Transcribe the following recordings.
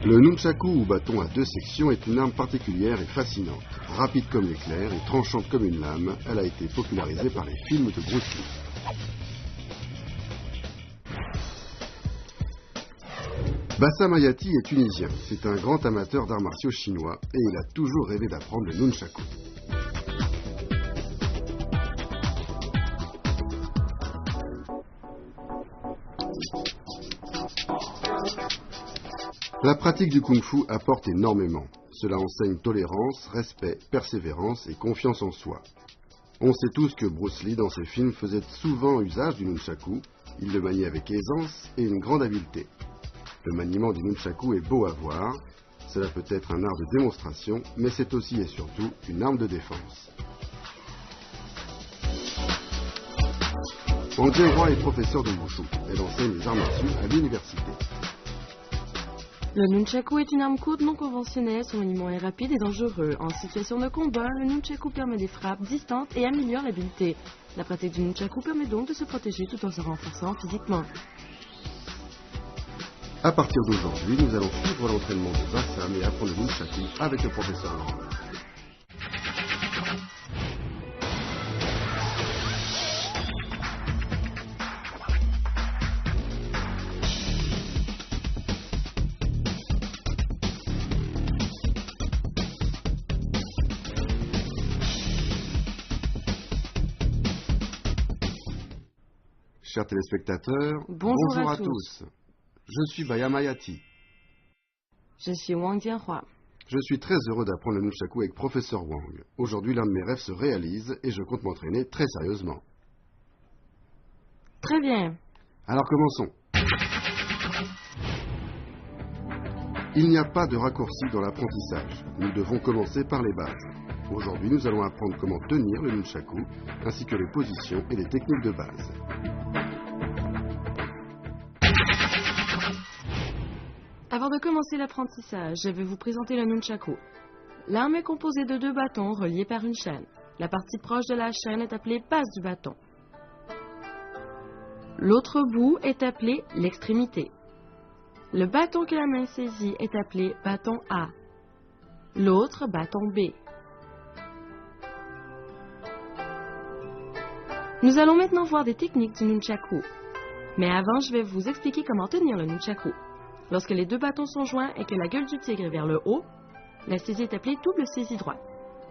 Le nunchaku ou bâton à deux sections est une arme particulière et fascinante. Rapide comme l'éclair et tranchante comme une lame, elle a été popularisée par les films de Bruce Lee. Bassam Hayati est tunisien. C'est un grand amateur d'arts martiaux chinois et il a toujours rêvé d'apprendre le nunchaku. La pratique du kung-fu apporte énormément. Cela enseigne tolérance, respect, persévérance et confiance en soi. On sait tous que Bruce Lee, dans ses films, faisait souvent usage du nunchaku. Il le maniait avec aisance et une grande habileté. Le maniement du nunchaku est beau à voir. Cela peut être un art de démonstration, mais c'est aussi et surtout une arme de défense. Wang Jianhua est professeur de Wushu. Elle enseigne les arts martiaux à l'université. Le nunchaku est une arme courte non conventionnelle, son maniement est rapide et dangereux. En situation de combat, le nunchaku permet des frappes distantes et améliore l'habileté. La pratique du nunchaku permet donc de se protéger tout en se renforçant physiquement. À partir d'aujourd'hui, nous allons suivre l'entraînement de Bassam et apprendre le nunchaku avec le professeur Wang. Chers téléspectateurs, bonjour à tous. Je suis Bassam Hayati. Je suis Wang Jianhua. Je suis très heureux d'apprendre le nunchaku avec professeur Wang. Aujourd'hui, l'un de mes rêves se réalise et je compte m'entraîner très sérieusement. Très bien. Alors commençons. Il n'y a pas de raccourci dans l'apprentissage. Nous devons commencer par les bases. Aujourd'hui, nous allons apprendre comment tenir le nunchaku, ainsi que les positions et les techniques de base. Avant de commencer l'apprentissage, je vais vous présenter le nunchaku. L'arme est composée de deux bâtons reliés par une chaîne. La partie proche de la chaîne est appelée base du bâton. L'autre bout est appelé l'extrémité. Le bâton que la main saisit est appelé bâton A. L'autre, bâton B. Nous allons maintenant voir des techniques du nunchaku. Mais avant, je vais vous expliquer comment tenir le nunchaku. Lorsque les deux bâtons sont joints et que la gueule du tigre est vers le haut, la saisie est appelée double saisie droite.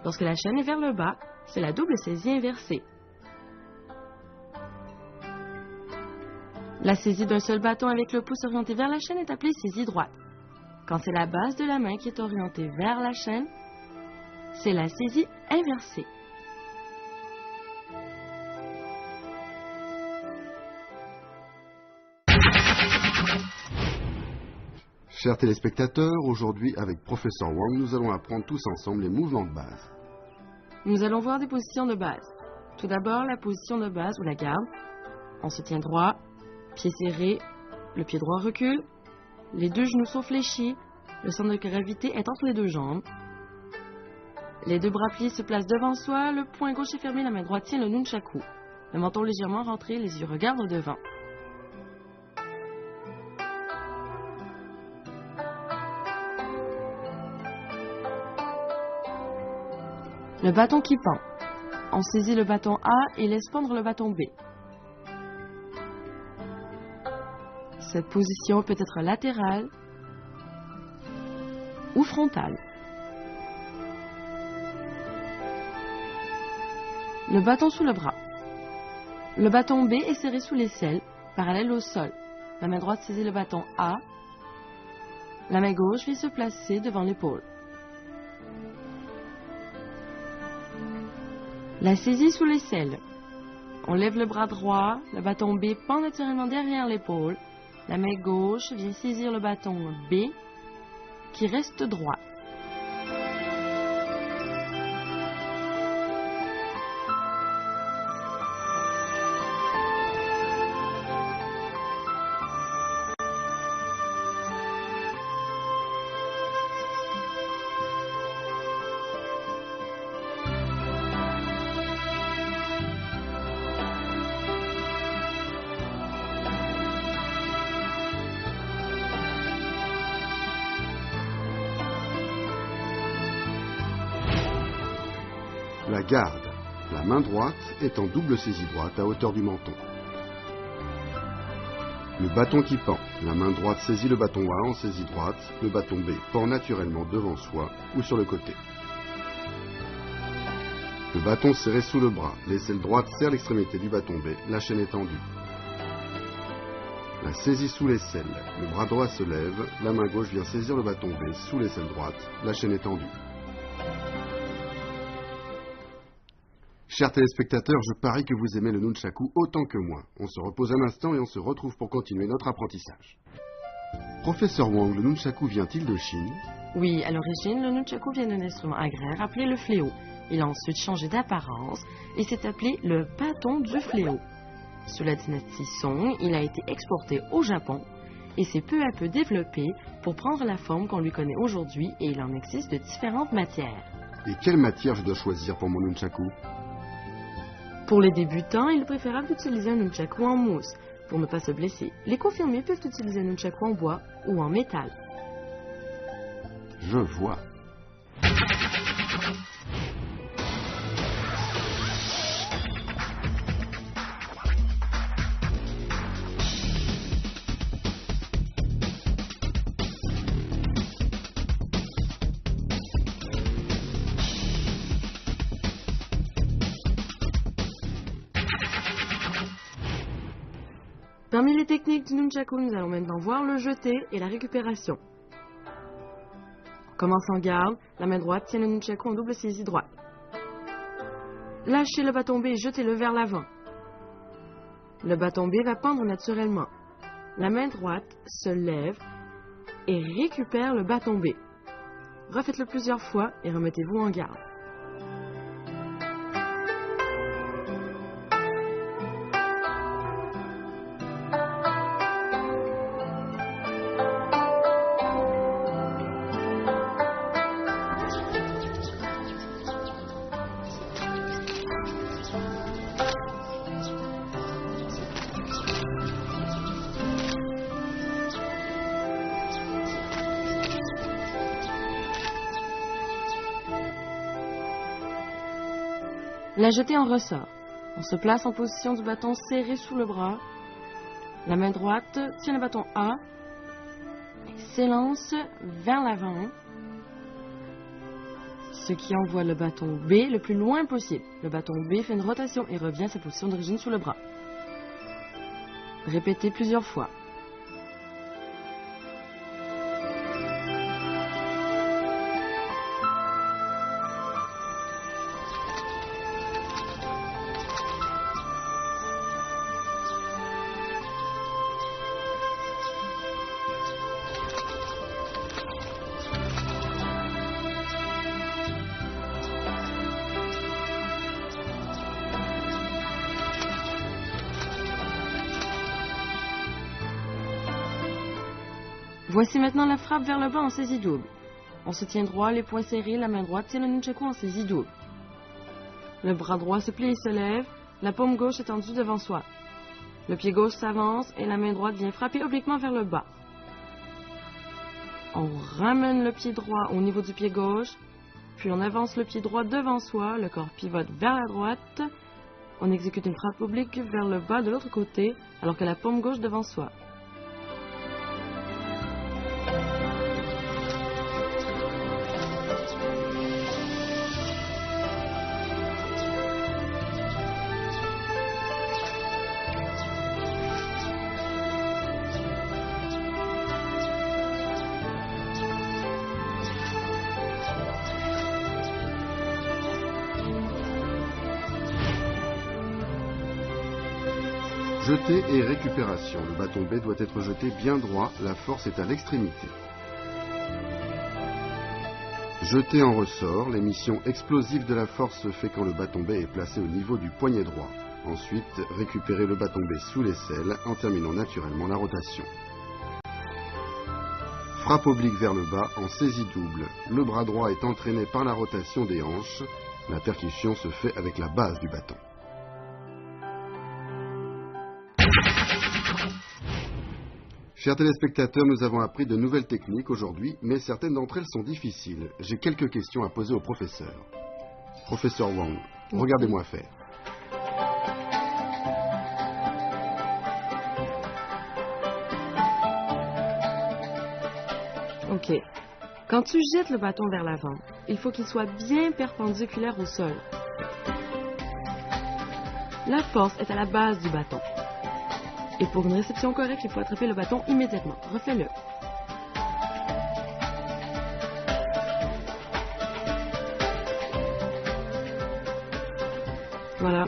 Lorsque la chaîne est vers le bas, c'est la double saisie inversée. La saisie d'un seul bâton avec le pouce orienté vers la chaîne est appelée saisie droite. Quand c'est la base de la main qui est orientée vers la chaîne, c'est la saisie inversée. Chers téléspectateurs, aujourd'hui avec professeur Wang, nous allons apprendre tous ensemble les mouvements de base. Nous allons voir des positions de base. Tout d'abord, la position de base ou la garde. On se tient droit, pied serré, le pied droit recule, les deux genoux sont fléchis, le centre de gravité est entre les deux jambes. Les deux bras pliés se placent devant soi, le poing gauche est fermé, la main droite tient le nunchaku. Le menton légèrement rentré, les yeux regardent devant. Le bâton qui pend. On saisit le bâton A et laisse pendre le bâton B. Cette position peut être latérale ou frontale. Le bâton sous le bras. Le bâton B est serré sous l'aisselle, parallèle au sol. La main droite saisit le bâton A. La main gauche vient se placer devant l'épaule. La saisie sous l'aisselle. On lève le bras droit, le bâton B pend naturellement derrière l'épaule. La main gauche vient saisir le bâton B qui reste droit. la garde. La main droite est en double saisie droite à hauteur du menton. Le bâton qui pend. La main droite saisit le bâton A en saisie droite. Le bâton B pend naturellement devant soi ou sur le côté. Le bâton serré sous le bras. L'aisselle droite serre l'extrémité du bâton B. La chaîne est tendue. La saisie sous l'aisselle. Le bras droit se lève. La main gauche vient saisir le bâton B sous l'aisselle droite. La chaîne est tendue. Chers téléspectateurs, je parie que vous aimez le nunchaku autant que moi. On se repose un instant et on se retrouve pour continuer notre apprentissage. Professeur Wang, le nunchaku vient-il de Chine? Oui, à l'origine, le nunchaku vient d'un instrument agraire appelé le fléau. Il a ensuite changé d'apparence et s'est appelé le bâton du fléau. Sous la dynastie Song, il a été exporté au Japon et s'est peu à peu développé pour prendre la forme qu'on lui connaît aujourd'hui, et il en existe de différentes matières. Et quelle matière je dois choisir pour mon nunchaku? Pour les débutants, il est préférable d'utiliser un nunchaku en mousse pour ne pas se blesser. Les confirmés peuvent utiliser un nunchaku en bois ou en métal. Je vois. Parmi les techniques du nunchaku, nous allons maintenant voir le jeté et la récupération. On commence en garde, la main droite tient le nunchaku en double saisie droite. Lâchez le bâton B et jetez-le vers l'avant. Le bâton B va pendre naturellement. La main droite se lève et récupère le bâton B. Refaites-le plusieurs fois et remettez-vous en garde. La jetée en ressort. On se place en position du bâton serré sous le bras. La main droite tient le bâton A et s'élance vers l'avant, ce qui envoie le bâton B le plus loin possible. Le bâton B fait une rotation et revient à sa position d'origine sous le bras. Répétez plusieurs fois. Voici maintenant la frappe vers le bas en saisie double. On se tient droit, les poings serrés, la main droite tient le nunchaku en saisie double. Le bras droit se plie et se lève, la paume gauche est tendue devant soi. Le pied gauche s'avance et la main droite vient frapper obliquement vers le bas. On ramène le pied droit au niveau du pied gauche, puis on avance le pied droit devant soi, le corps pivote vers la droite. On exécute une frappe oblique vers le bas de l'autre côté, alors que la paume gauche devant soi. Jeté et récupération. Le bâton B doit être jeté bien droit, la force est à l'extrémité. Jeté en ressort, l'émission explosive de la force se fait quand le bâton B est placé au niveau du poignet droit. Ensuite, récupérez le bâton B sous l'aisselle en terminant naturellement la rotation. Frappe oblique vers le bas en saisie double. Le bras droit est entraîné par la rotation des hanches. La percussion se fait avec la base du bâton. Chers téléspectateurs, nous avons appris de nouvelles techniques aujourd'hui, mais certaines d'entre elles sont difficiles. J'ai quelques questions à poser au professeur. Professeur Wang, regardez-moi faire. Ok. Quand tu jettes le bâton vers l'avant, il faut qu'il soit bien perpendiculaire au sol. La force est à la base du bâton. Et pour une réception correcte, il faut attraper le bâton immédiatement. Refais-le. Voilà.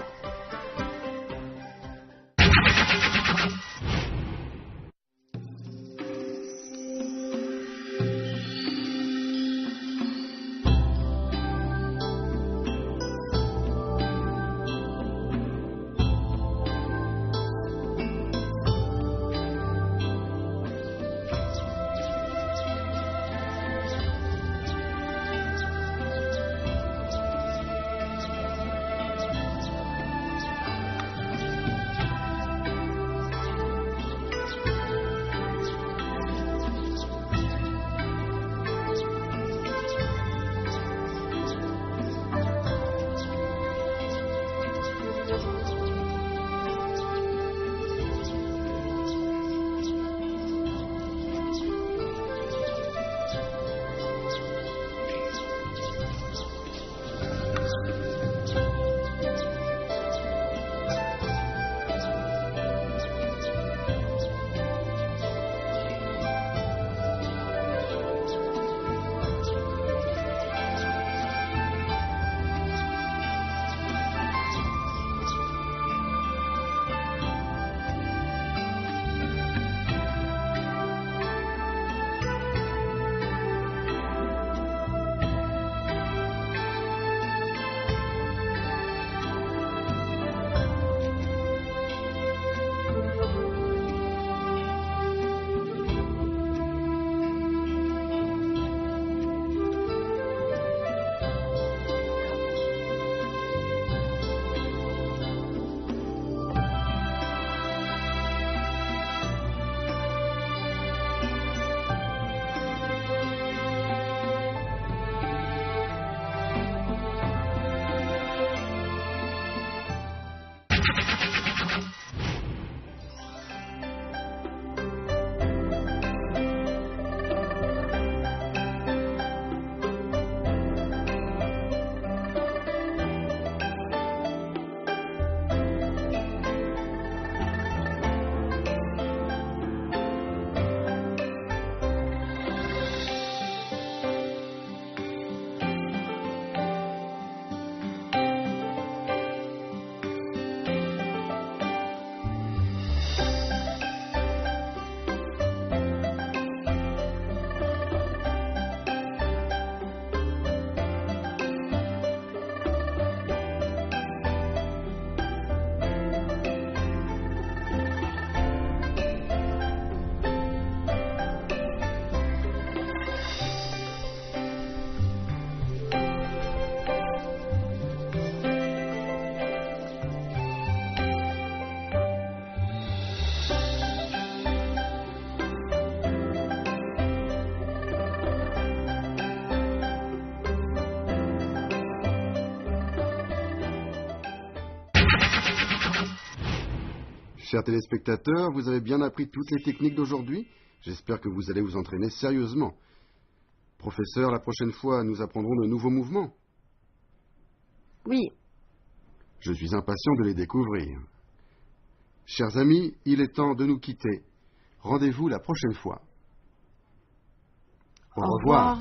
Chers téléspectateurs, vous avez bien appris toutes les techniques d'aujourd'hui. J'espère que vous allez vous entraîner sérieusement. Professeur, la prochaine fois, nous apprendrons de nouveaux mouvements. Oui. Je suis impatient de les découvrir. Chers amis, il est temps de nous quitter. Rendez-vous la prochaine fois. Au revoir.